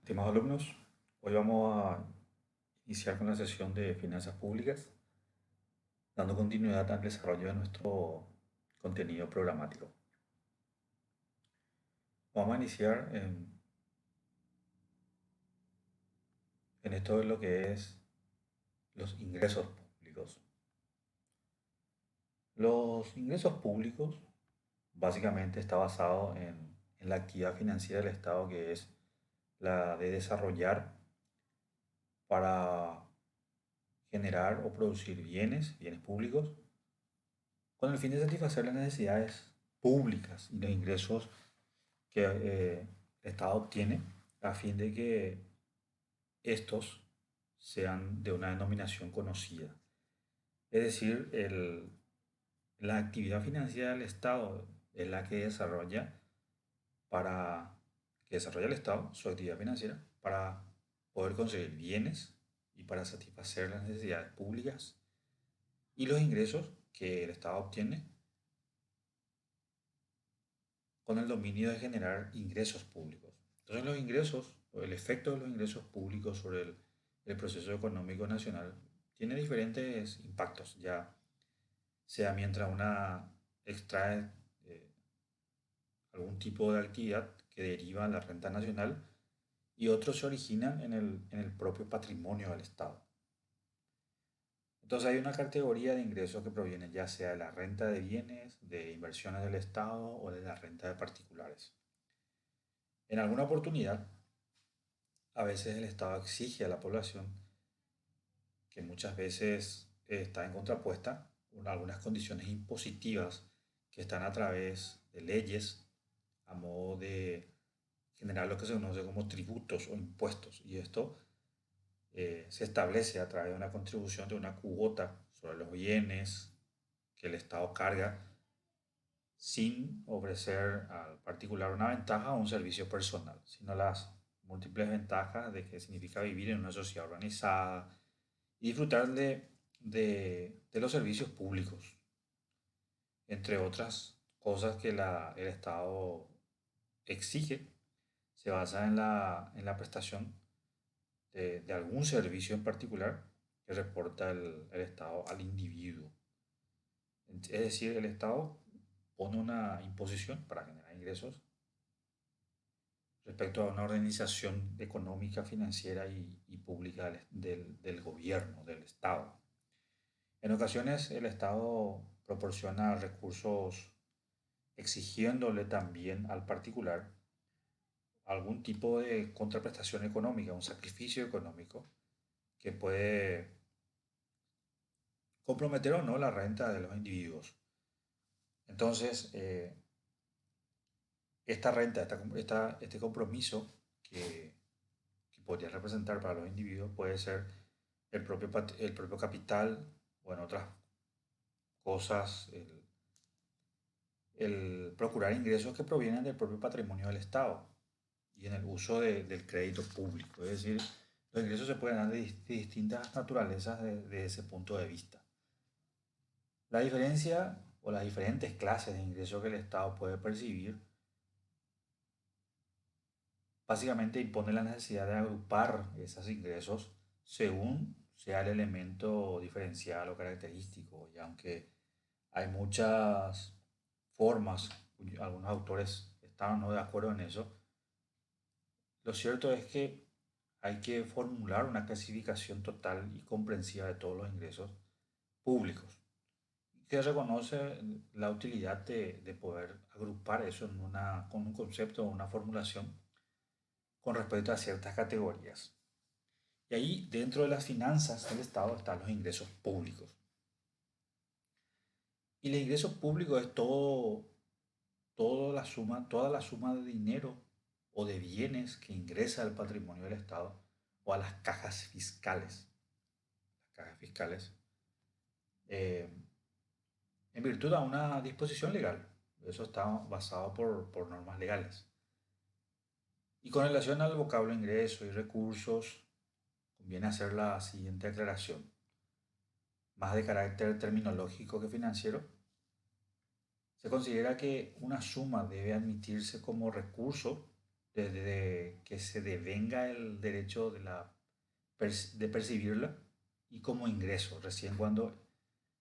Estimados alumnos, hoy vamos a iniciar con la sesión de finanzas públicas, dando continuidad al desarrollo de nuestro contenido programático. Vamos a iniciar en esto de lo que es los ingresos públicos. Los ingresos públicos básicamente está basado en la actividad financiera del Estado, que es la de desarrollar para generar o producir bienes públicos, con el fin de satisfacer las necesidades públicas y los ingresos que el Estado obtiene a fin de que estos sean de una denominación conocida. Es decir, la actividad financiera del Estado es la que desarrolla el Estado, su actividad financiera, para poder conseguir bienes y para satisfacer las necesidades públicas, y los ingresos que el Estado obtiene con el dominio de generar ingresos públicos. Entonces los ingresos, o el efecto de los ingresos públicos sobre el proceso económico nacional, tiene diferentes impactos, ya sea mientras una extrae algún tipo de actividad que deriva en la renta nacional, y otros se originan en el propio patrimonio del Estado. Entonces hay una categoría de ingresos que provienen ya sea de la renta de bienes, de inversiones del Estado o de la renta de particulares. En alguna oportunidad, a veces el Estado exige a la población, que muchas veces está en contrapuesta con algunas condiciones impositivas que están a través de leyes, a modo de generar lo que se conoce como tributos o impuestos. Y esto se establece a través de una contribución de una cuota sobre los bienes que el Estado carga, sin ofrecer al particular una ventaja o un servicio personal, sino las múltiples ventajas de que significa vivir en una sociedad organizada y disfrutar de los servicios públicos, entre otras cosas que el Estado exige. Se basa en la prestación de algún servicio en particular que reporta el Estado al individuo. Es decir, el Estado pone una imposición para generar ingresos respecto a una organización económica, financiera y pública del gobierno, del Estado. En ocasiones el Estado proporciona recursos exigiéndole también al particular algún tipo de contraprestación económica, un sacrificio económico que puede comprometer o no la renta de los individuos. Entonces, esta renta, este compromiso que podría representar para los individuos puede ser el propio capital, o en otras cosas, el procurar ingresos que provienen del propio patrimonio del Estado y en el uso del crédito público. Es decir, los ingresos se pueden dar de distintas naturalezas de ese punto de vista. La diferencia o las diferentes clases de ingresos que el Estado puede percibir básicamente impone la necesidad de agrupar esos ingresos según sea el elemento diferencial o característico. Y aunque hay muchas formas, algunos autores están o no de acuerdo en eso, lo cierto es que hay que formular una clasificación total y comprensiva de todos los ingresos públicos, que reconoce la utilidad de poder agrupar eso con un concepto o una formulación con respecto a ciertas categorías. Y ahí, dentro de las finanzas del Estado, están los ingresos públicos. Y el ingreso público es toda la suma de dinero o de bienes que ingresa al patrimonio del Estado o a las cajas fiscales. Las cajas fiscales, eh, en virtud de una disposición legal. Eso está basado por normas legales. Y con relación al vocablo ingreso y recursos, conviene hacer la siguiente aclaración, más de carácter terminológico que financiero. Se considera que una suma debe admitirse como recurso desde que se devenga el derecho de percibirla y como ingreso, recién cuando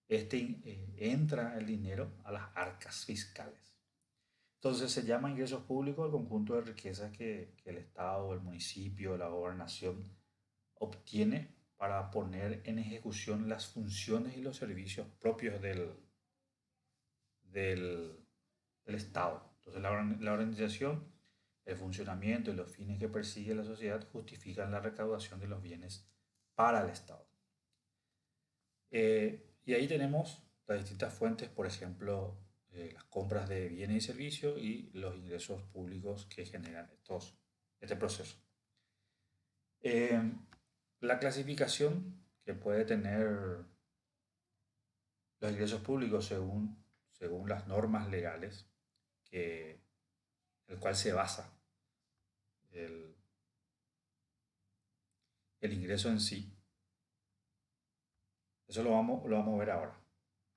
entra el dinero a las arcas fiscales. Entonces se llama ingresos públicos el conjunto de riquezas que el Estado, el municipio, la gobernación obtiene para poner en ejecución las funciones y los servicios propios del, del Estado. Entonces la organización, el funcionamiento y los fines que persigue la sociedad justifican la recaudación de los bienes para el Estado. Y ahí tenemos las distintas fuentes, por ejemplo, las compras de bienes y servicios y los ingresos públicos que generan este proceso. Eh, la clasificación que puede tener los ingresos públicos según las normas legales, el cual se basa el, el ingreso en sí, eso lo vamos a ver ahora.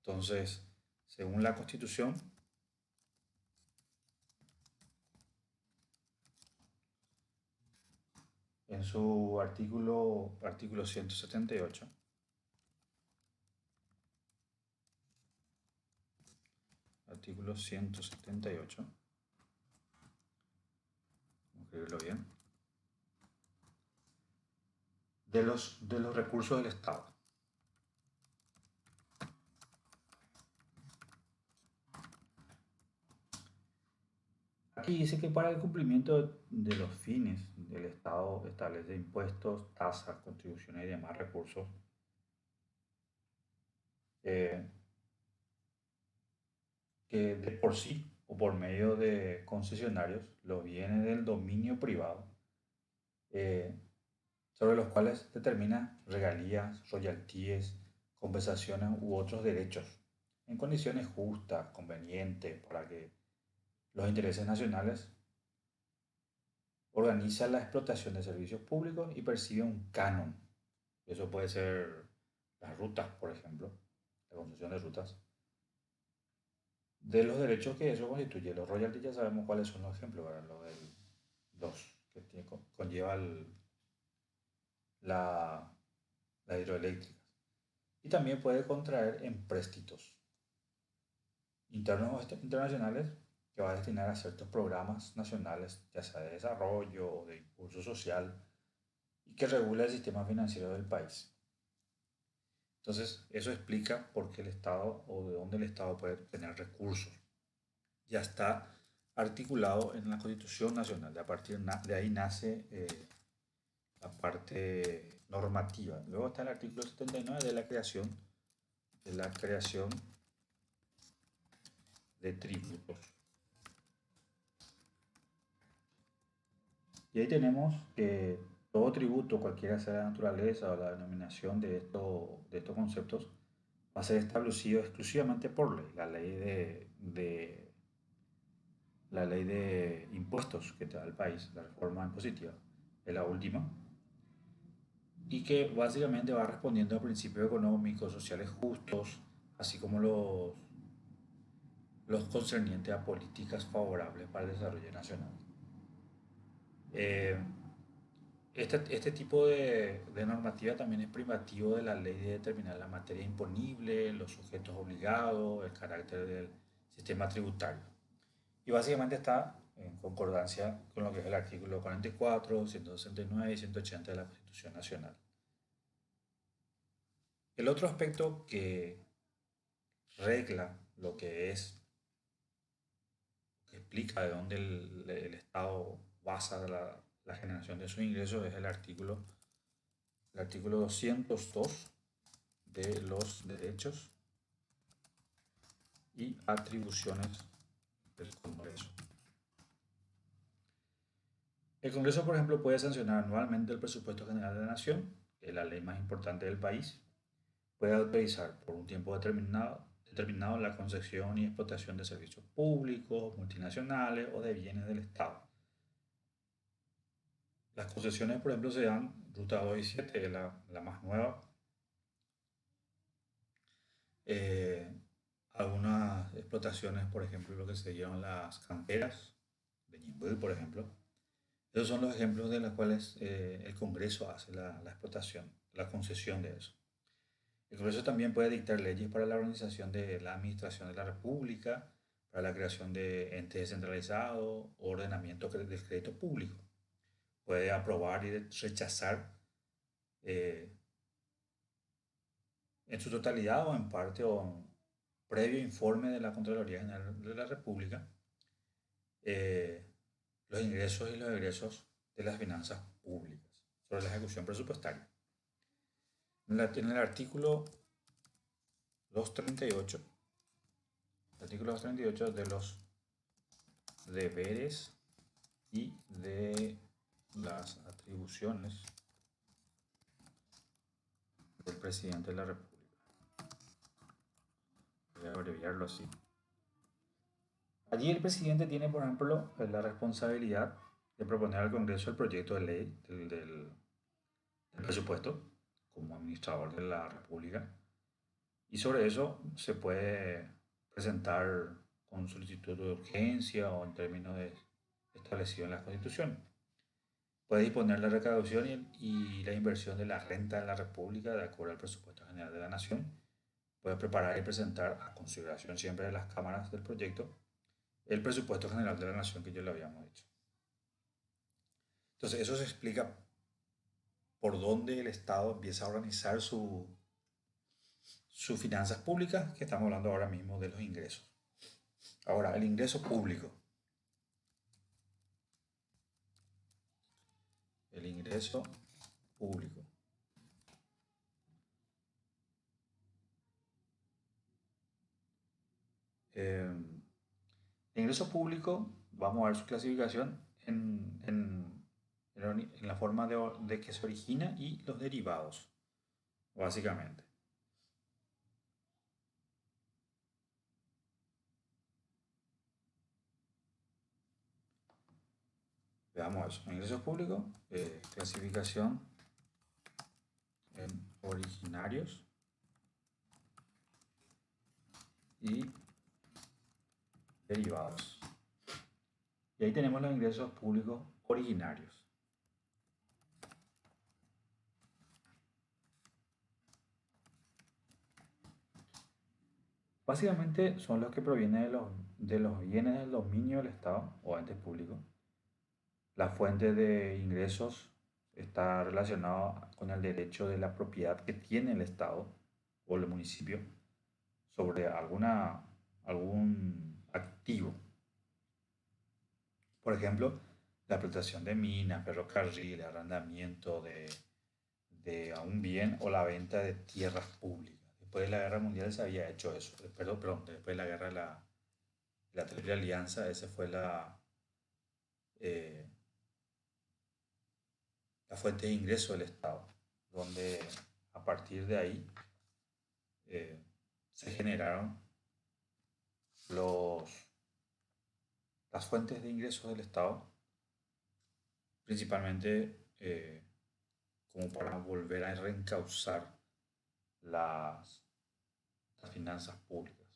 Entonces, según la Constitución, en su artículo 178, artículo 178, vamos a escribirlo bien, de los recursos del Estado. Aquí dice que para el cumplimiento de los fines del Estado establece impuestos, tasas, contribuciones y demás recursos eh, que de por sí o por medio de concesionarios los bienes del dominio privado, eh, sobre los cuales determina regalías, royalties, compensaciones u otros derechos en condiciones justas, convenientes, para que los intereses nacionales organiza la explotación de servicios públicos y percibe un canon. Eso puede ser las rutas, por ejemplo, la concesión de rutas, de los derechos que eso constituye. Los royalties ya sabemos cuáles son los ejemplos, ¿verdad? Los que conlleva la, la hidroeléctrica. Y también puede contraer empréstitos internos o internacionales que va a destinar a ciertos programas nacionales, ya sea de desarrollo o de impulso social, y que regula el sistema financiero del país. Entonces, eso explica por qué el Estado o de dónde el Estado puede tener recursos. Ya está articulado en la Constitución Nacional. A partir de ahí nace la parte normativa. Luego está el artículo 79 de la creación de tributos. Y ahí tenemos que todo tributo, cualquiera sea la naturaleza o la denominación de estos conceptos, va a ser establecido exclusivamente por ley, la ley de impuestos que te da el país, la reforma impositiva, es la última, y que básicamente va respondiendo a principios económicos, sociales justos, así como los concernientes a políticas favorables para el desarrollo nacional. Eh, este tipo de normativa también es privativo de la ley de determinar la materia imponible, los sujetos obligados, el carácter del sistema tributario. Y básicamente está en concordancia con lo que es el artículo 44, 169 y 180 de la Constitución Nacional. El otro aspecto que regla lo que explica de dónde el Estado basa la generación de sus ingresos es el artículo 202 de los derechos y atribuciones del Congreso. El Congreso, por ejemplo, puede sancionar anualmente el presupuesto general de la Nación, que es la ley más importante del país. Puede autorizar por un tiempo determinado la concesión y explotación de servicios públicos, multinacionales o de bienes del Estado. Las concesiones, por ejemplo, se dan Ruta 2 y 7, la más nueva. Eh, Algunas explotaciones, por ejemplo, lo que se dieron las canteras de Ñemby, por ejemplo, Esos son los ejemplos de los cuales el Congreso hace la explotación, la concesión de eso. El Congreso también puede dictar leyes para la organización de la administración de la República, para la creación de entes descentralizados, ordenamiento del crédito público. Puede aprobar y rechazar eh, en su totalidad o en parte o previo informe de la Contraloría General de la República eh, los ingresos y los egresos de las finanzas públicas sobre la ejecución presupuestaria. En el artículo 238, artículo 238 de los deberes y de las atribuciones del presidente de la República. Voy a abreviarlo así. Allí el presidente tiene, por ejemplo, la responsabilidad de proponer al Congreso el proyecto de ley del presupuesto como administrador de la República. Y sobre eso se puede presentar con solicitud de urgencia o en términos establecidos en la Constitución. Puede disponer la recaudación y la inversión de la renta de la República de acuerdo al presupuesto general de la Nación. Puede preparar y presentar, a consideración siempre de las cámaras del proyecto, el presupuesto general de la Nación que ya lo habíamos dicho. Entonces, eso se explica por dónde el Estado empieza a organizar sus finanzas públicas, que estamos hablando ahora mismo de los ingresos. Ahora, el ingreso público. El ingreso público. El ingreso público, vamos a ver su clasificación en la forma de que se origina y los derivados, básicamente. Veamos eso. Ingresos públicos, clasificación en originarios y derivados. Y ahí tenemos los ingresos públicos originarios. Básicamente son los que provienen de los bienes del dominio del Estado o entes públicos. La fuente de ingresos está relacionada con el derecho de la propiedad que tiene el Estado o el municipio sobre algún activo. Por ejemplo, la explotación de minas, ferrocarril, arrendamiento de un bien o la venta de tierras públicas. Después de la Guerra Mundial se había hecho eso. Perdón, después de la Guerra de la Triple Alianza, esa fue eh, la fuente de ingreso del Estado, donde a partir de ahí eh, se generaron los, las fuentes de ingresos del Estado, principalmente como para volver a reencauzar las, las finanzas públicas.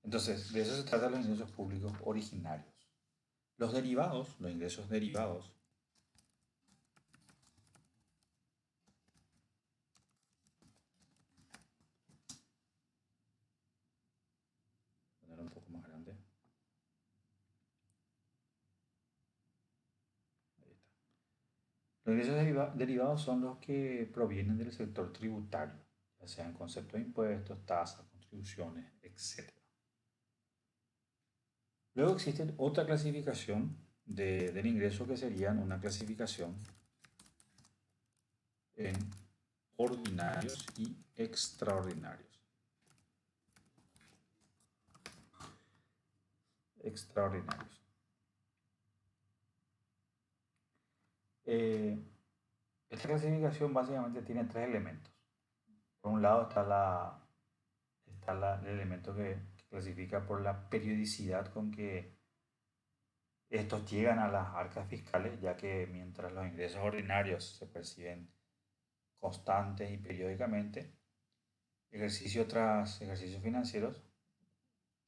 Entonces, de eso se trata los ingresos públicos originarios. Los derivados, los ingresos derivados, poner un poco más grande. Ahí está. Los ingresos derivados son los que provienen del sector tributario, ya sea en concepto de impuestos, tasas, contribuciones, etc. Luego existe otra clasificación del ingreso que serían una clasificación en ordinarios y extraordinarios. Extraordinarios. Eh, esta clasificación básicamente tiene tres elementos. Por un lado está el elemento que clasifica por la periodicidad con que estos llegan a las arcas fiscales, ya que mientras los ingresos ordinarios se perciben constantes y periódicamente, ejercicio tras ejercicios financieros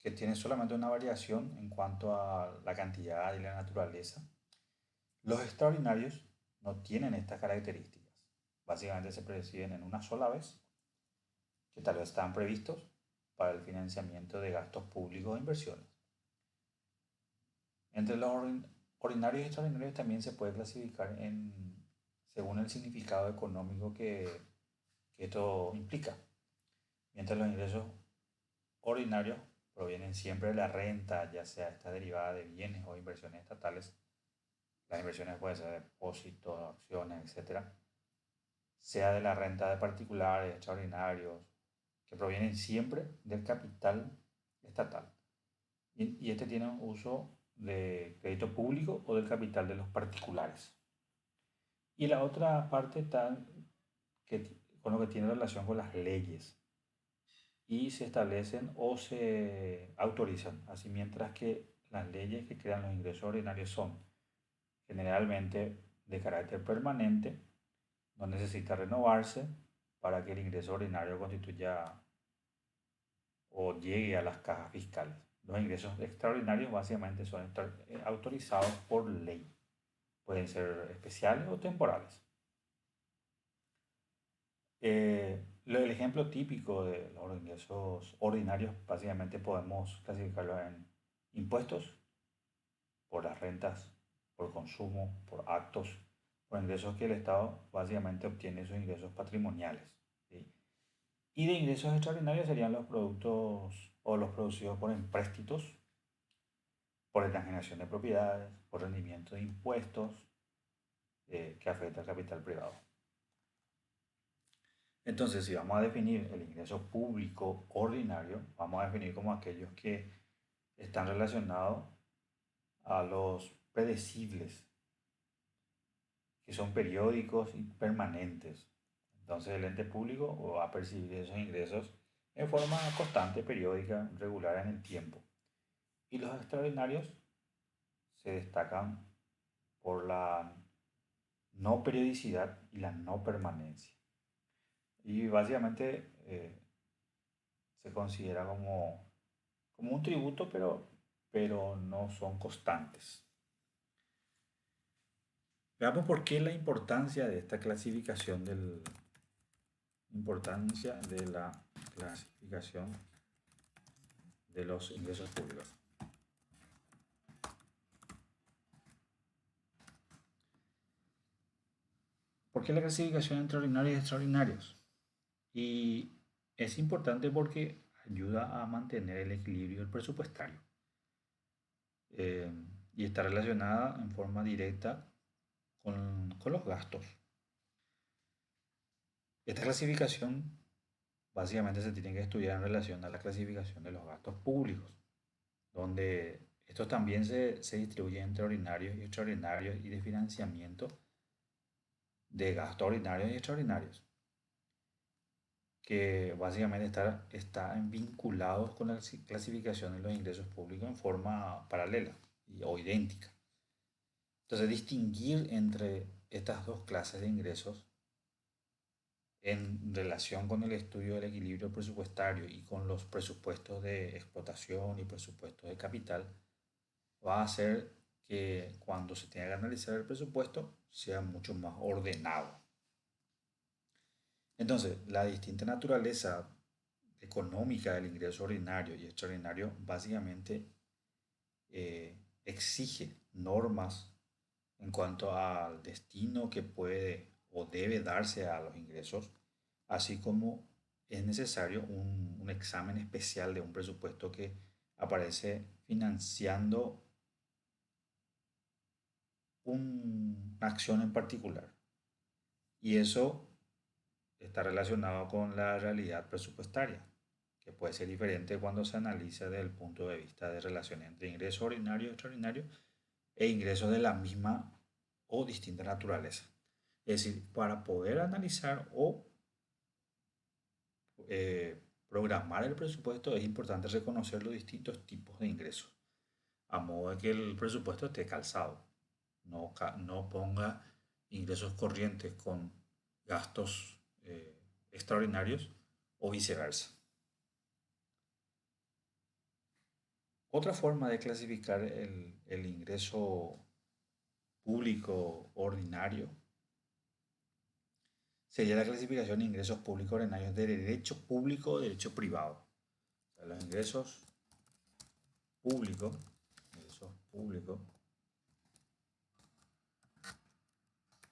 que tiene solamente una variación en cuanto a la cantidad y la naturaleza. Los extraordinarios no tienen estas características. Básicamente se perciben en una sola vez, que tal vez están previstos para el financiamiento de gastos públicos e inversiones. Entre los ordinarios y extraordinarios también se puede clasificar según el significado económico que esto implica. Mientras los ingresos ordinarios provienen siempre de la renta, ya sea esta derivada de bienes o inversiones estatales, las inversiones pueden ser depósitos, acciones, etcétera, sea de la renta de particulares, extraordinarios, que provienen siempre del capital estatal. Y este tiene un uso de crédito público o del capital de los particulares. Y la otra parte está con lo que tiene relación con las leyes y se establecen o se autorizan. Así mientras que las leyes que crean los ingresos ordinarios son generalmente de carácter permanente, no necesita renovarse para que el ingreso ordinario constituya o llegue a las cajas fiscales. Los ingresos extraordinarios básicamente son autorizados por ley. Pueden ser especiales o temporales. El ejemplo típico de los ingresos ordinarios básicamente podemos clasificarlos en impuestos por las rentas, por consumo, por actos, por ingresos que el Estado básicamente obtiene esos ingresos patrimoniales. ¿Sí? Y de ingresos extraordinarios serían los productos o los producidos por empréstitos, por enajenación de propiedades, por rendimiento de impuestos que afecta al capital privado. Entonces, si vamos a definir el ingreso público ordinario, vamos a definir como aquellos que están relacionados a los predecibles, que son periódicos y permanentes. Entonces, el ente público va a percibir esos ingresos en forma constante, periódica, regular en el tiempo. Y los extraordinarios se destacan por la no periodicidad y la no permanencia. Y básicamente se considera como un tributo, pero no son constantes. Veamos por qué la importancia de esta clasificación importancia de la clasificación de los ingresos públicos. ¿Por qué la clasificación entre ordinarios y extraordinarios? Y es importante porque ayuda a mantener el equilibrio presupuestario y está relacionada en forma directa con los gastos. Esta clasificación básicamente se tiene que estudiar en relación a la clasificación de los gastos públicos, donde estos también se distribuyen entre ordinarios y extraordinarios y de financiamiento de gastos ordinarios y extraordinarios, que básicamente están vinculados con la clasificación de los ingresos públicos en forma paralela o idéntica. Entonces, distinguir entre estas dos clases de ingresos en relación con el estudio del equilibrio presupuestario y con los presupuestos de explotación y presupuestos de capital, va a hacer que cuando se tenga que analizar el presupuesto sea mucho más ordenado. Entonces, la distinta naturaleza económica del ingreso ordinario y extraordinario básicamente exige normas en cuanto al destino que puede o debe darse a los ingresos, así como es necesario un examen especial de un presupuesto que aparece financiando una acción en particular. Y eso está relacionado con la realidad presupuestaria, que puede ser diferente cuando se analiza desde el punto de vista de relación entre ingresos ordinarios y extraordinarios e ingresos de la misma o distinta naturaleza. Es decir, para poder analizar o programar el presupuesto es importante reconocer los distintos tipos de ingresos, a modo de que el presupuesto esté calzado, no ponga ingresos corrientes con gastos extraordinarios o viceversa. Otra forma de clasificar el ingreso público ordinario sería la clasificación de ingresos públicos ordinarios de derecho público o derecho privado. O sea, los ingresos públicos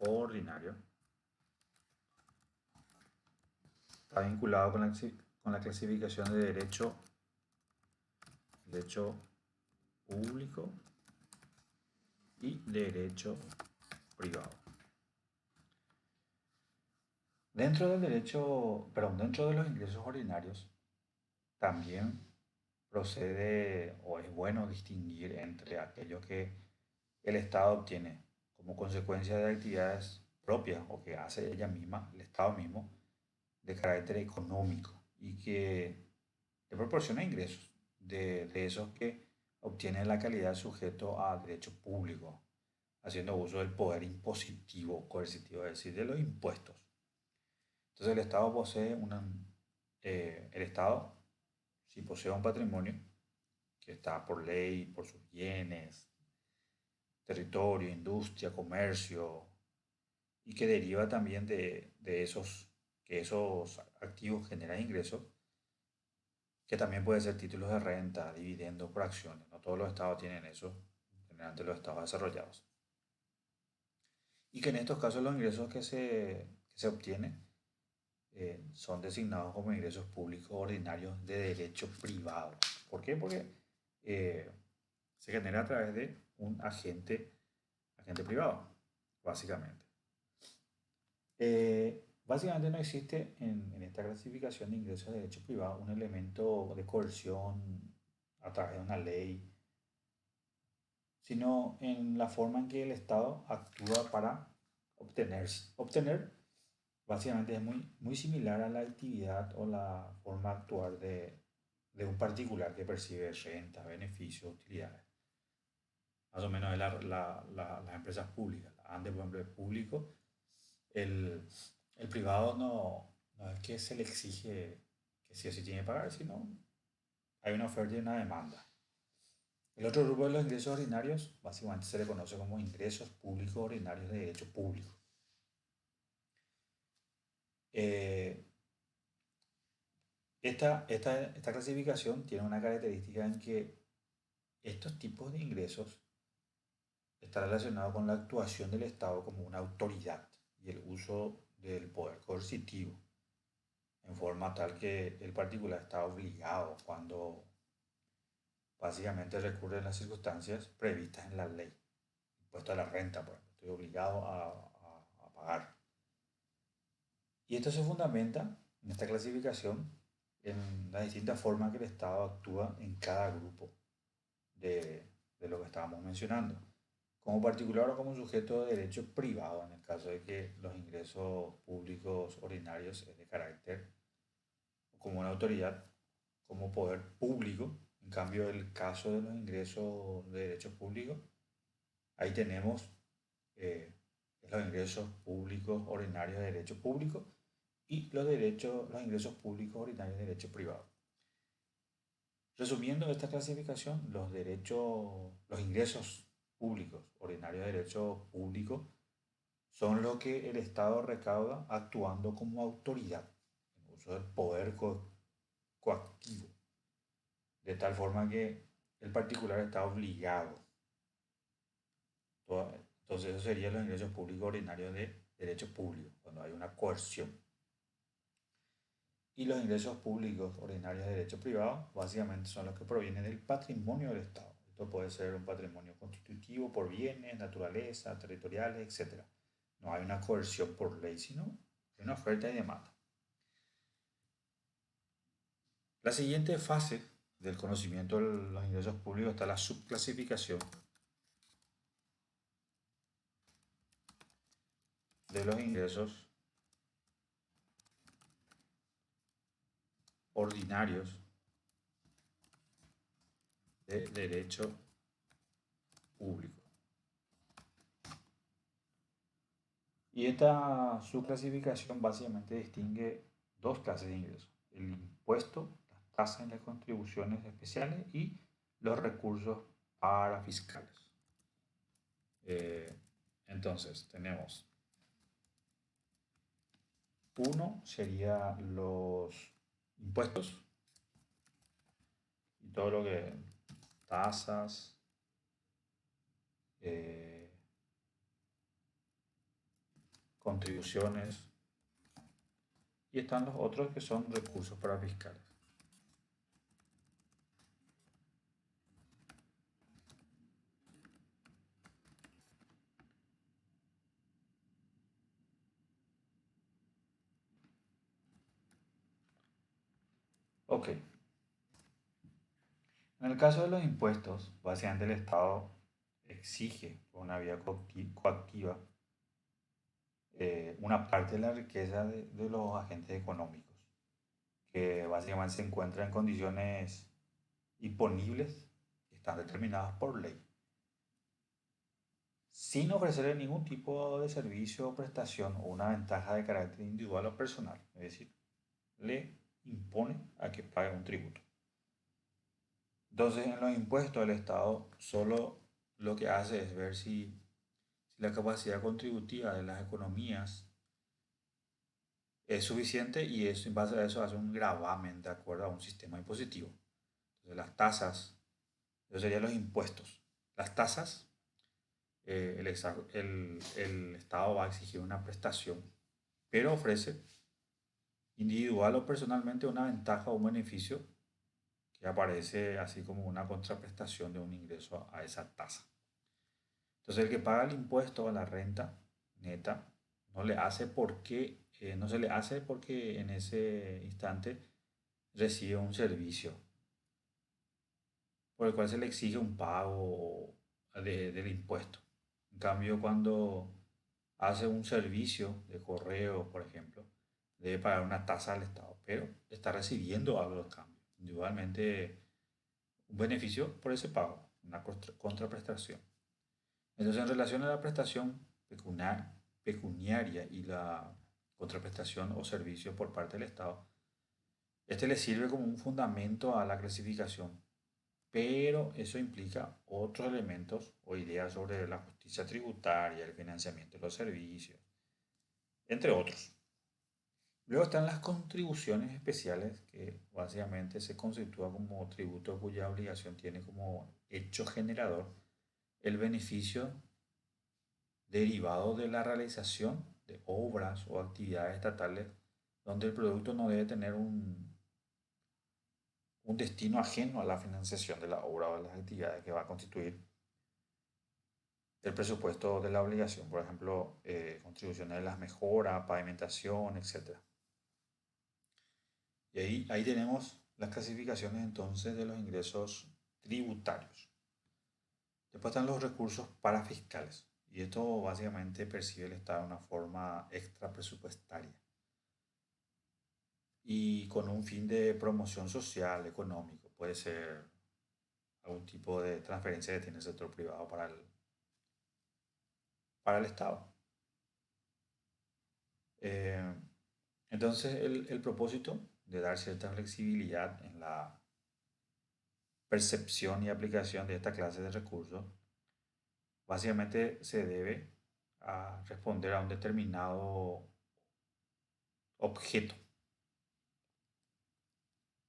ordinarios, está vinculado con la clasificación de derecho público y derecho privado. Dentro de los ingresos ordinarios, también procede o es bueno distinguir entre aquellos que el Estado obtiene como consecuencia de actividades propias o que hace ella misma, el Estado mismo, de carácter económico y que le proporciona ingresos de esos que obtiene la calidad sujeto a derecho público, haciendo uso del poder impositivo, coercitivo, es decir, de los impuestos. Entonces el Estado, si posee un patrimonio que está por ley, por sus bienes, territorio, industria, comercio, y que deriva también que esos activos generan ingresos, que también puede ser títulos de renta, dividendos por acciones. No todos los estados tienen eso, generalmente los estados desarrollados. Y que en estos casos los ingresos que se obtienen son designados como ingresos públicos ordinarios de derecho privado. ¿Por qué? Porque eh, se genera a través de un agente privado, básicamente. Básicamente no existe en esta clasificación de ingresos de derecho privado un elemento de coerción a través de una ley, sino en la forma en que el Estado actúa para obtener. Básicamente es muy similar a la actividad o la forma de actuar de un particular que percibe renta, beneficios, utilidades. Más o menos es las empresas públicas. Antes, por ejemplo, el público, el, el privado no es que se le exige que sí o sí tiene que pagar, sino hay una oferta y una demanda. El otro grupo de los ingresos ordinarios, básicamente se le conoce como ingresos públicos ordinarios de derecho público. Eh, esta clasificación tiene una característica en que estos tipos de ingresos están relacionados con la actuación del Estado como una autoridad y el uso del poder coercitivo, en forma tal que el particular está obligado cuando básicamente recurre a las circunstancias previstas en la ley. Impuesto a la renta, por ejemplo, estoy obligado a pagar. Y esto se fundamenta en esta clasificación en las distintas formas que el Estado actúa en cada grupo de lo que estábamos mencionando, como particular o como sujeto de derecho privado, en el caso de que los ingresos públicos ordinarios es de carácter como una autoridad, como poder público. En cambio, el caso de los ingresos de derecho público, ahí tenemos eh, los ingresos públicos ordinarios de derecho público y los ingresos públicos ordinarios de derecho privado. Resumiendo esta clasificación, los ingresos públicos ordinarios de derecho público son lo que el Estado recauda actuando como autoridad, en uso del poder coactivo, de tal forma que el particular está obligado. Entonces, eso serían los ingresos públicos ordinarios de derecho público, cuando hay una coerción. Y los ingresos públicos ordinarios de derecho privado básicamente son los que provienen del patrimonio del Estado. Esto puede ser un patrimonio constitutivo por bienes, naturaleza, territoriales, etc. No hay una coerción por ley, sino hay una oferta y demanda. La siguiente fase del conocimiento de los ingresos públicos está la subclasificación de los ingresos ordinarios de derecho público. Y esta subclasificación básicamente distingue dos clases de ingresos: el impuesto, las tasas y las contribuciones especiales y los recursos para fiscales. Entonces, tenemos uno sería los impuestos y todo lo que tasas, eh, contribuciones, y están los otros que son recursos para fiscales. Ok, en el caso de los impuestos, básicamente el Estado exige por una vía coactiva una parte de la riqueza de los agentes económicos, que básicamente se encuentran en condiciones imponibles que están determinadas por ley, sin ofrecerle ningún tipo de servicio o prestación o una ventaja de carácter individual o personal. Es decir, le impone a que pague un tributo. Entonces, en los impuestos, el Estado solo lo que hace es ver si la capacidad contributiva de las economías es suficiente, y eso, en base a eso hace un gravamen de acuerdo a un sistema impositivo. Entonces, las tasas, eso serían los impuestos. Las tasas, el Estado va a exigir una prestación, pero ofrece individual o personalmente una ventaja o un beneficio que aparece así como una contraprestación de un ingreso a esa tasa. Entonces, el que paga el impuesto a la renta neta no le hace porque, no se le hace porque en ese instante recibe un servicio por el cual se le exige un pago del impuesto. En cambio, cuando hace un servicio de correo, por ejemplo, debe pagar una tasa al Estado, pero está recibiendo algo a cambio. Individualmente, un beneficio por ese pago, una contraprestación. Entonces, en relación a la prestación pecuniaria y la contraprestación o servicio por parte del Estado, este le sirve como un fundamento a la clasificación, pero eso implica otros elementos o ideas sobre la justicia tributaria, el financiamiento de los servicios, entre otros. Luego están las contribuciones especiales, que básicamente se constituye como tributo cuya obligación tiene como hecho generador el beneficio derivado de la realización de obras o actividades estatales donde el producto no debe tener un destino ajeno a la financiación de la obra o de las actividades que va a constituir el presupuesto de la obligación, por ejemplo, contribuciones de las mejoras, pavimentación, etc. Y ahí tenemos las clasificaciones entonces de los ingresos tributarios. Después están los recursos parafiscales, y esto básicamente percibe el Estado de una forma extra presupuestaria y con un fin de promoción social, económico. Puede ser algún tipo de transferencia que tiene el sector privado para el Estado. Eh, entonces, el propósito de dar cierta flexibilidad en la percepción y aplicación de esta clase de recursos básicamente se debe a responder a un determinado objeto,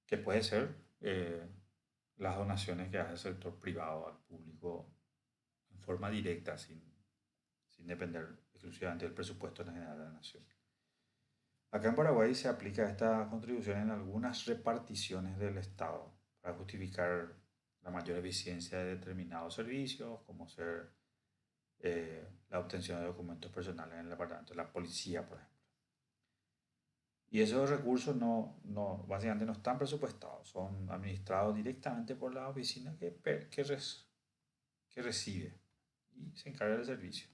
que puede ser las donaciones que hace el sector privado al público en forma directa, sin depender exclusivamente del presupuesto general de la nación. Acá en Paraguay se aplica esta contribución en algunas reparticiones del Estado para justificar la mayor eficiencia de determinados servicios, como ser la obtención de documentos personales en el departamento de la policía, por ejemplo. Y esos recursos básicamente no están presupuestados, son administrados directamente por la oficina que recibe y se encarga del servicio.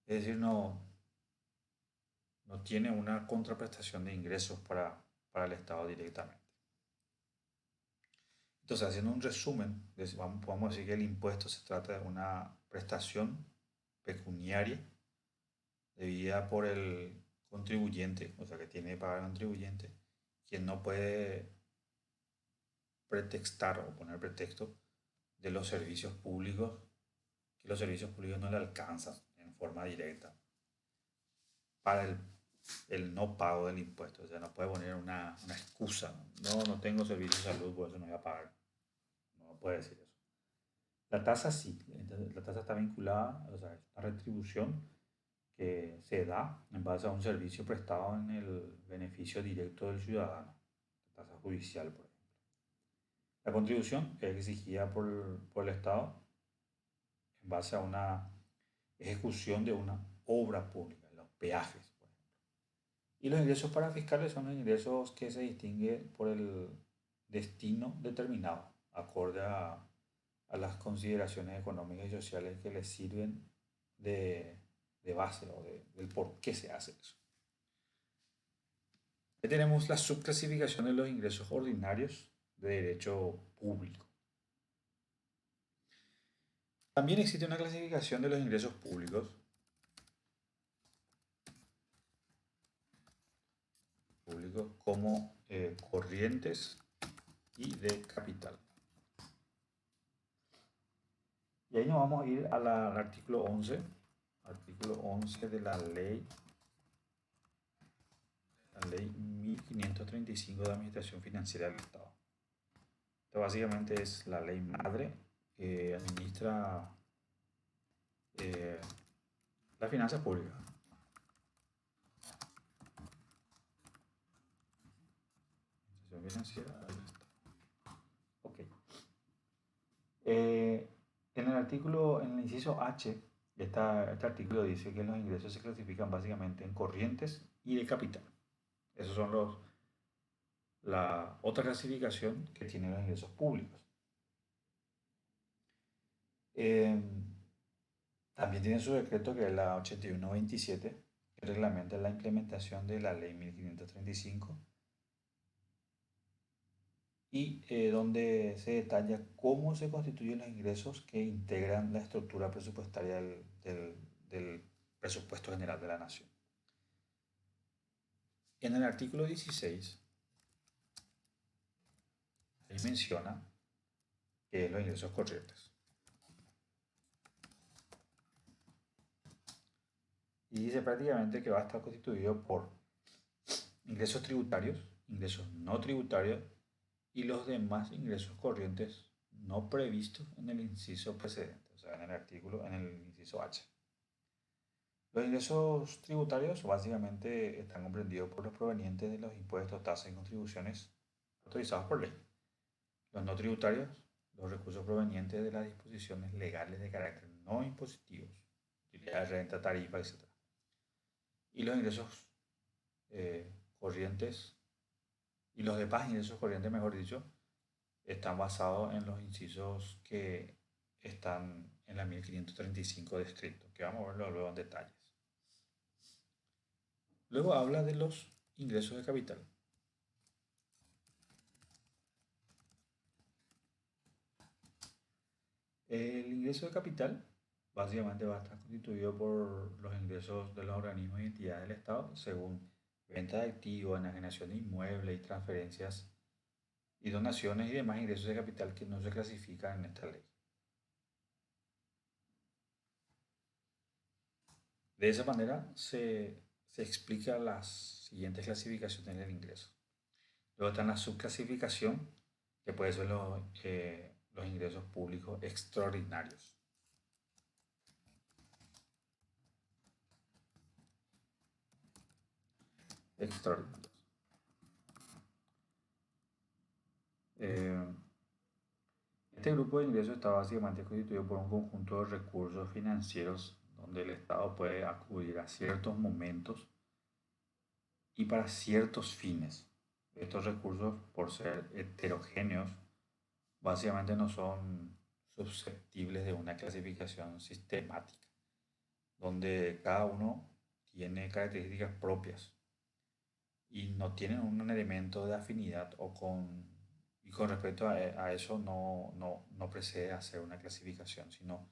Es decir, no tiene una contraprestación de ingresos para el Estado directamente. Entonces, haciendo un resumen, podemos decir que el impuesto se trata de una prestación pecuniaria debida por el contribuyente, o sea, que tiene que pagar el contribuyente, quien no puede pretextar o poner pretexto de los servicios públicos, que los servicios públicos no le alcanzan en forma directa para el no pago del impuesto. O sea, no puede poner una excusa. No, no tengo servicio de salud, por eso no voy a pagar. No puede decir eso. La tasa sí, entonces, la tasa está vinculada, o sea, es una retribución que se da en base a un servicio prestado en el beneficio directo del ciudadano, la tasa judicial, por ejemplo. La contribución es exigida por el Estado en base a una ejecución de una obra pública, los peajes, por ejemplo. Y los ingresos parafiscales son los ingresos que se distinguen por el destino determinado, acorde a las consideraciones económicas y sociales que les sirven de, de base o del por qué se hace eso. Ahí tenemos la subclasificación de los ingresos ordinarios de derecho público. También existe una clasificación de los ingresos públicos como corrientes y de capital. Y ahí nos vamos a ir al artículo 11 de la ley 1535 de Administración Financiera del Estado. Esto básicamente es la ley madre que administra las finanzas públicas. Financiera del Estado. Ok. En el artículo, en el inciso H, este artículo dice que los ingresos se clasifican básicamente en corrientes y de capital. Esos son la otra clasificación que tienen los ingresos públicos. También tiene su decreto, que es la 8127, que reglamenta la implementación de la ley 1535 y donde se detalla cómo se constituyen los ingresos que integran la estructura presupuestaria del presupuesto general de la nación. En el artículo 16, ahí menciona que es los ingresos corrientes. Y dice prácticamente que va a estar constituido por ingresos tributarios, ingresos no tributarios y los demás ingresos corrientes no previstos en el inciso precedente, o sea, en el artículo, en el inciso H. Los ingresos tributarios básicamente están comprendidos por los provenientes de los impuestos, tasas y contribuciones autorizados por ley. Los no tributarios, los recursos provenientes de las disposiciones legales de carácter no impositivos, utilidades, renta, tarifa, etc. Y los ingresos corrientes, y los demás ingresos corrientes, mejor dicho, están basados en los incisos que están en la 1535 descrito, que vamos a verlo luego en detalles. Luego habla de los ingresos de capital. El ingreso de capital básicamente va a estar constituido por los ingresos de los organismos y entidades del Estado según venta de activos, enajenación de inmuebles y transferencias y donaciones y demás ingresos de capital que no se clasifican en esta ley. De esa manera se explica las siguientes clasificaciones del ingreso. Luego está la subclasificación, que puede ser los ingresos públicos extraordinarios. Extraordinarios. Este grupo de ingresos está básicamente constituido por un conjunto de recursos financieros donde el Estado puede acudir a ciertos momentos y para ciertos fines. Estos recursos, por ser heterogéneos, básicamente no son susceptibles de una clasificación sistemática, donde cada uno tiene características propias y no tienen un elemento de afinidad y con respecto a eso no precede hacer una clasificación, sino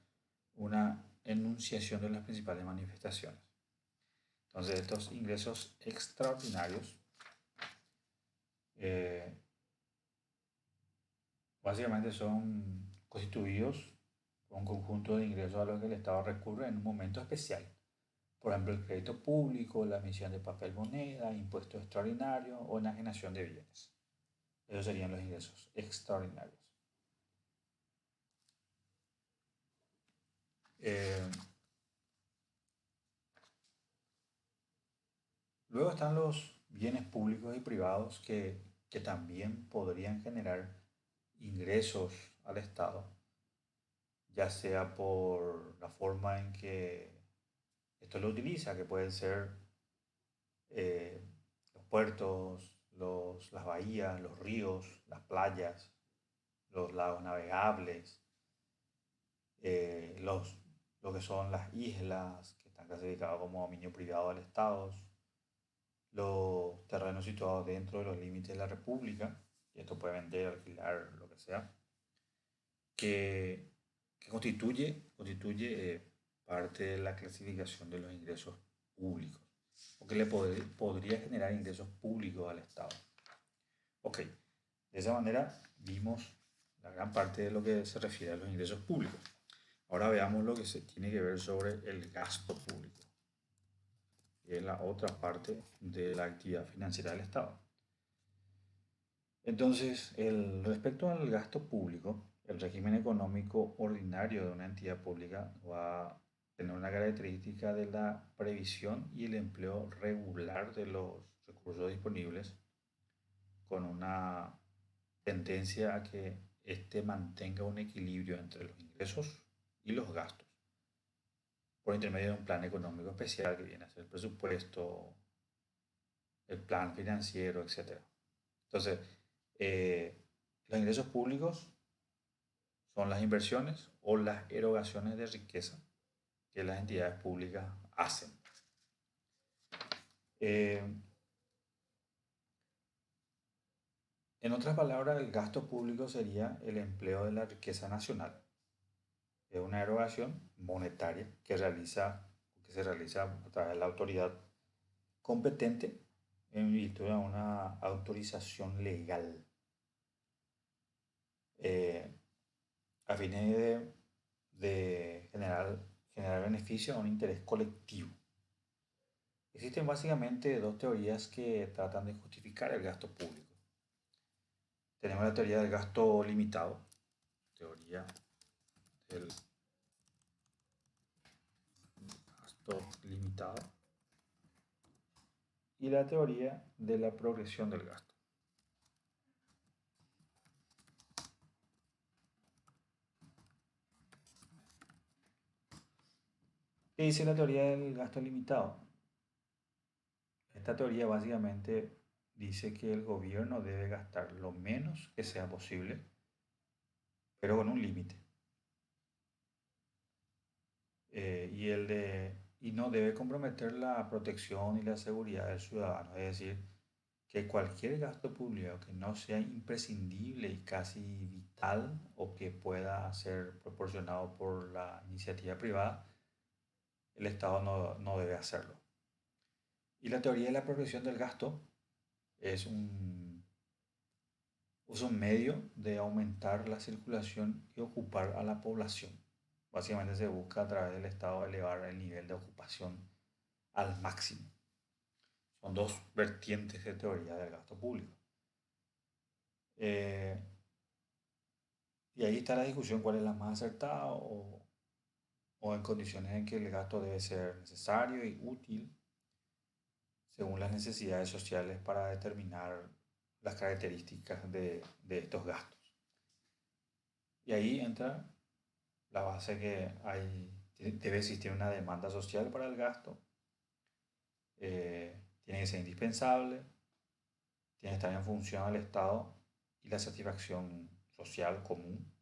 una enunciación de las principales manifestaciones. Entonces, estos ingresos extraordinarios Básicamente son constituidos por un conjunto de ingresos a los que el Estado recurre en un momento especial. Por ejemplo, el crédito público, la emisión de papel moneda, impuestos extraordinarios o enajenación de bienes. Esos serían los ingresos extraordinarios. Eh, Luego están los bienes públicos y privados que también podrían generar ingresos al Estado, ya sea por la forma en que esto lo utiliza, que pueden ser eh, los puertos, las bahías, los ríos, las playas, los lagos navegables, lo que son las islas que están clasificadas como dominio privado del Estado, los terrenos situados dentro de los límites de la República, y esto puede vender, alquilar, lo que sea, que, que constituye parte de la clasificación de los ingresos públicos, o que podría generar ingresos públicos al Estado. Ok, de esa manera vimos la gran parte de lo que se refiere a los ingresos públicos. Ahora veamos lo que se tiene que ver sobre el gasto público, que es la otra parte de la actividad financiera del Estado. Entonces, respecto al gasto público, el régimen económico ordinario de una entidad pública va a tener una característica de la previsión y el empleo regular de los recursos disponibles, con una tendencia a que éste mantenga un equilibrio entre los ingresos y los gastos, por intermedio de un plan económico especial que viene a ser el presupuesto, el plan financiero, etc. Entonces, eh, los ingresos públicos son las inversiones o las erogaciones de riqueza que las entidades públicas hacen. Eh, en otras palabras, el gasto público sería el empleo de la riqueza nacional. Es una erogación monetaria que se realiza a través de la autoridad competente en virtud de una autorización legal, eh, a fines de generar beneficio a un interés colectivo. Existen básicamente dos teorías que tratan de justificar el gasto público. Tenemos la teoría del gasto limitado, teoría del gasto limitado, y la teoría de la progresión del gasto. ¿Qué dice la teoría del gasto limitado? Esta teoría básicamente dice que el gobierno debe gastar lo menos que sea posible, pero con un límite. Y no debe comprometer la protección y la seguridad del ciudadano. Es decir, que cualquier gasto público que no sea imprescindible y casi vital o que pueda ser proporcionado por la iniciativa privada, el Estado no debe hacerlo. Y la teoría de la progresión del gasto es un medio de aumentar la circulación y ocupar a la población. Básicamente se busca a través del Estado elevar el nivel de ocupación al máximo. Son dos vertientes de teoría del gasto público. Eh, y ahí está la discusión cuál es la más acertada o en condiciones en que el gasto debe ser necesario y útil según las necesidades sociales para determinar las características de estos gastos. Y ahí entra la base que debe existir una demanda social para el gasto, tiene que ser indispensable, tiene que estar en función al Estado y la satisfacción social común.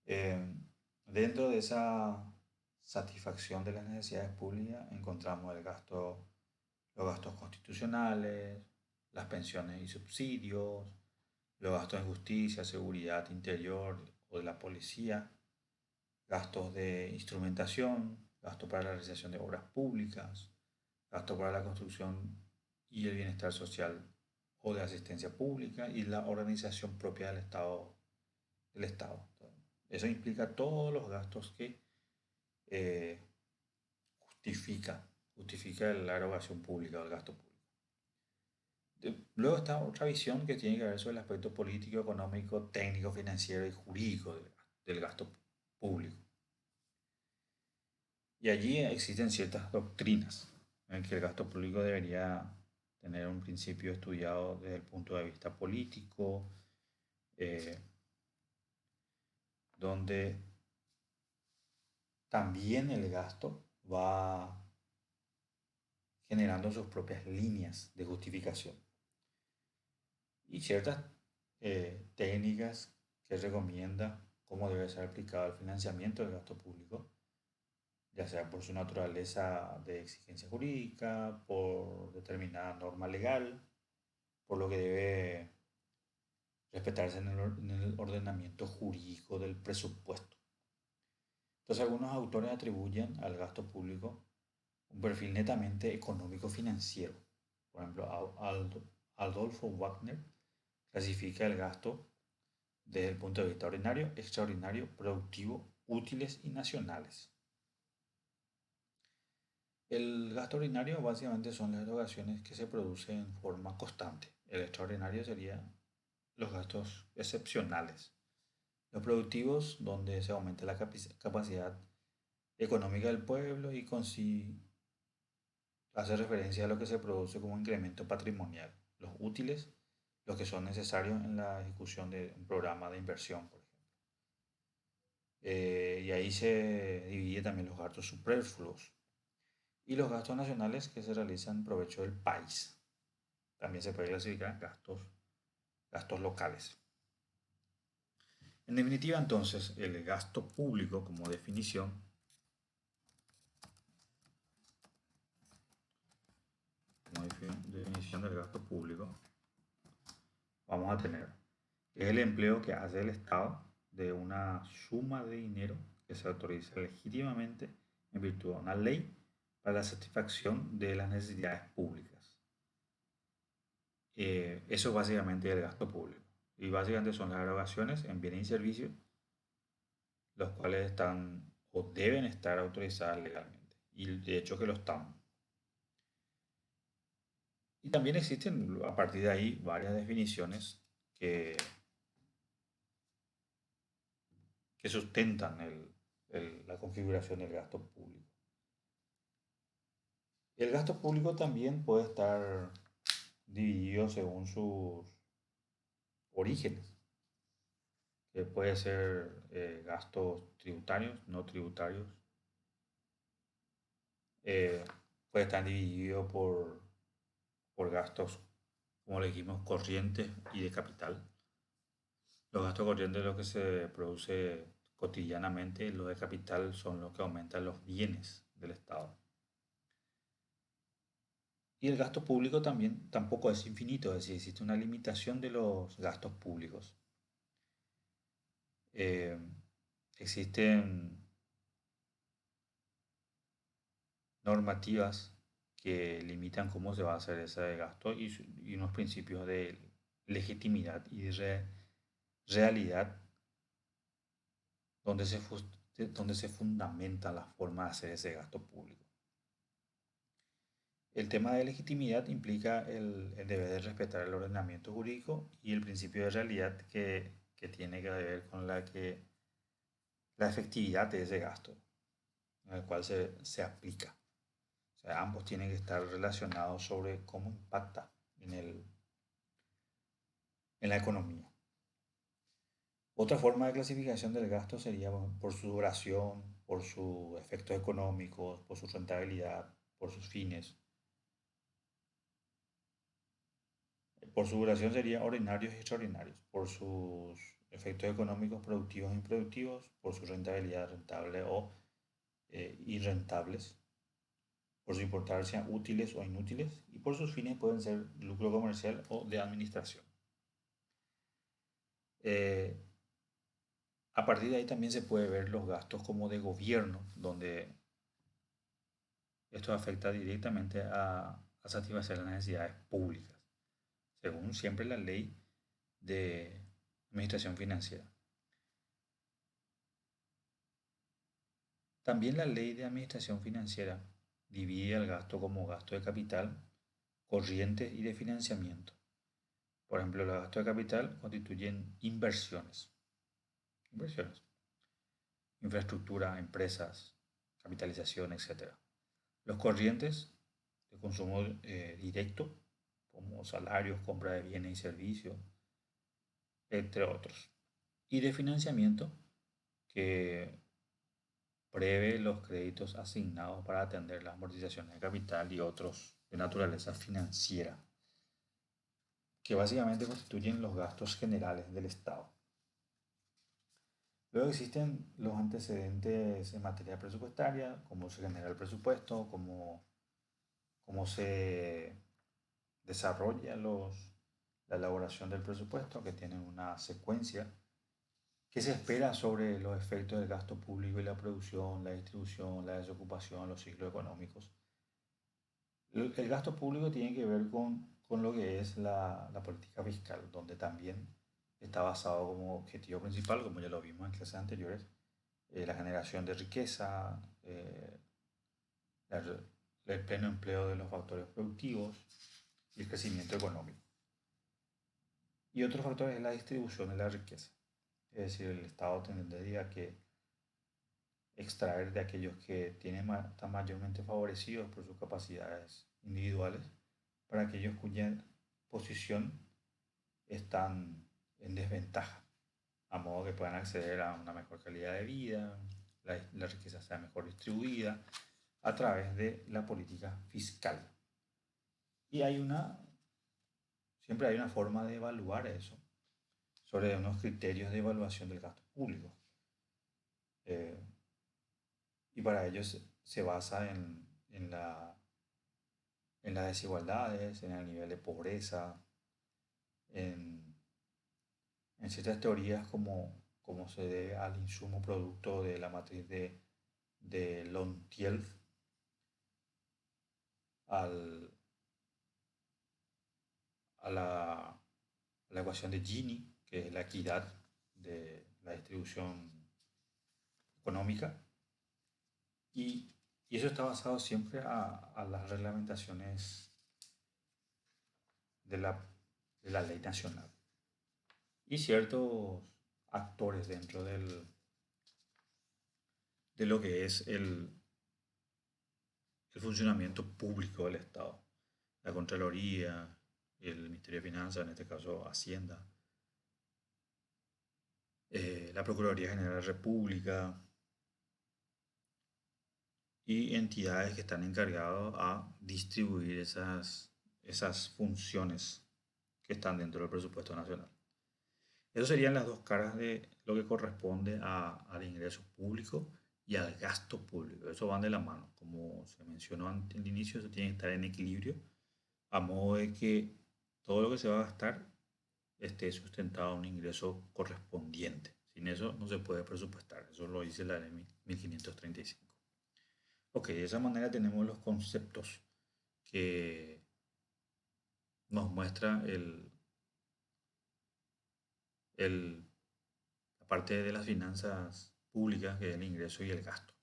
Eh, Dentro de esa satisfacción de las necesidades públicas encontramos los gastos constitucionales, las pensiones y subsidios, los gastos en justicia, seguridad interior o de la policía, gastos de instrumentación, gastos para la realización de obras públicas, gastos para la construcción y el bienestar social o de asistencia pública y la organización propia del Estado. Del Estado. Eso implica todos los gastos que eh, justifica la erogación pública o el gasto público. Luego está otra visión que tiene que ver sobre el aspecto político, económico, técnico, financiero y jurídico del gasto público. Y allí existen ciertas doctrinas en que el gasto público debería tener un principio estudiado desde el punto de vista político, eh, donde también el gasto va generando sus propias líneas de justificación y ciertas técnicas que recomienda cómo debe ser aplicado el financiamiento del gasto público, ya sea por su naturaleza de exigencia jurídica, por determinada norma legal, por lo que debe respetarse en el ordenamiento jurídico del presupuesto. Entonces algunos autores atribuyen al gasto público un perfil netamente económico-financiero. Por ejemplo, Adolfo Wagner clasifica el gasto desde el punto de vista ordinario, extraordinario, productivo, útiles y nacionales. El gasto ordinario básicamente son las erogaciones que se producen en forma constante. El extraordinario serían los gastos excepcionales. Los productivos, donde se aumenta la capacidad económica del pueblo y hace referencia a lo que se produce como incremento patrimonial. Los útiles, los que son necesarios en la ejecución de un programa de inversión, por ejemplo. Y ahí se divide también los gastos superfluos y los gastos nacionales que se realizan en provecho del país. También se puede clasificar gastos locales. En definitiva, entonces, el gasto público como definición del gasto público, vamos a tener, es el empleo que hace el Estado de una suma de dinero que se autoriza legítimamente en virtud de una ley para la satisfacción de las necesidades públicas. Eso es básicamente el gasto público. Y básicamente son las erogaciones en bienes y servicios, los cuales están o deben estar autorizadas legalmente. Y de hecho que lo están. Y también existen a partir de ahí varias definiciones que, que sustentan la configuración del gasto público. El gasto público también puede estar dividido según sus orígenes, que puede ser gastos tributarios, no tributarios, puede estar dividido por gastos, como le dijimos, corrientes y de capital. Los gastos corrientes es lo que se produce cotidianamente, los de capital son los que aumentan los bienes del Estado. Y el gasto público también tampoco es infinito, es decir, existe una limitación de los gastos públicos. Eh, existen normativas que limitan cómo se va a hacer ese gasto y unos principios de legitimidad y de realidad donde se fundamenta la forma de hacer ese gasto público. El tema de legitimidad implica el deber de respetar el ordenamiento jurídico y el principio de realidad que tiene que ver con la efectividad de ese gasto, en el cual se aplica. O sea, ambos tienen que estar relacionados sobre cómo impacta en la economía. Otra forma de clasificación del gasto sería por su duración, por sus efectos económicos, por su rentabilidad, por sus fines. Por su duración sería ordinarios y extraordinarios, por sus efectos económicos productivos e improductivos, por su rentabilidad rentable o irrentables, por su importancia útiles o inútiles y por sus fines pueden ser lucro comercial o de administración. Eh, a partir de ahí también se puede ver los gastos como de gobierno, donde esto afecta directamente a satisfacer las necesidades públicas. según siempre la ley de administración financiera. También la ley de administración financiera divide el gasto como gasto de capital, corriente y de financiamiento. Por ejemplo, los gastos de capital constituyen inversiones, infraestructura, empresas, capitalización, etcétera. Los corrientes de consumo directo, como salarios, compra de bienes y servicios, entre otros. Y de financiamiento, que prevé los créditos asignados para atender las amortizaciones de capital y otros de naturaleza financiera, que básicamente constituyen los gastos generales del Estado. Luego existen los antecedentes en materia presupuestaria, cómo se genera el presupuesto, cómo se desarrolla la elaboración del presupuesto, que tiene una secuencia. ¿Qué se espera sobre los efectos del gasto público y la producción, la distribución, la desocupación, los ciclos económicos? El gasto público tiene que ver con lo que es la política fiscal, donde también está basado como objetivo principal, como ya lo vimos en clases anteriores, la generación de riqueza, la- el pleno empleo de los factores productivos y el crecimiento económico. Y otro factor es la distribución de la riqueza. Es decir, el Estado tendría que extraer de aquellos que están mayormente favorecidos por sus capacidades individuales para aquellos cuya posición están en desventaja, a modo que puedan acceder a una mejor calidad de vida, la riqueza sea mejor distribuida a través de la política fiscal. Y siempre hay una forma de evaluar eso, sobre unos criterios de evaluación del gasto público. Eh, y para ello se basa en las desigualdades, en el nivel de pobreza, en, en ciertas teorías como se debe al insumo producto de la matriz de Lon-Thielf, al, a la ecuación de Gini, que es la equidad de la distribución económica, y, y eso está basado siempre a las reglamentaciones de de la ley nacional y ciertos actores dentro de lo que es el funcionamiento público del Estado. La Contraloría, el Ministerio de Finanzas, en este caso Hacienda, la Procuraduría General de la República y entidades que están encargadas a distribuir esas funciones que están dentro del presupuesto nacional. Esas serían las dos caras de lo que corresponde al ingreso público y al gasto público. Eso van de la mano. Como se mencionó en el inicio, eso tiene que estar en equilibrio, a modo de que todo lo que se va a gastar esté sustentado a un ingreso correspondiente. Sin eso no se puede presupuestar. Eso lo dice la ley 1535. Ok, de esa manera tenemos los conceptos que nos muestra el la parte de las finanzas públicas, que es el ingreso y el gasto.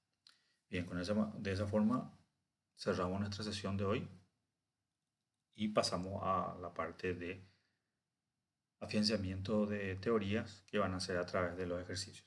Bien, de esa forma cerramos nuestra sesión de hoy y pasamos a la parte de afianzamiento de teorías que van a ser a través de los ejercicios.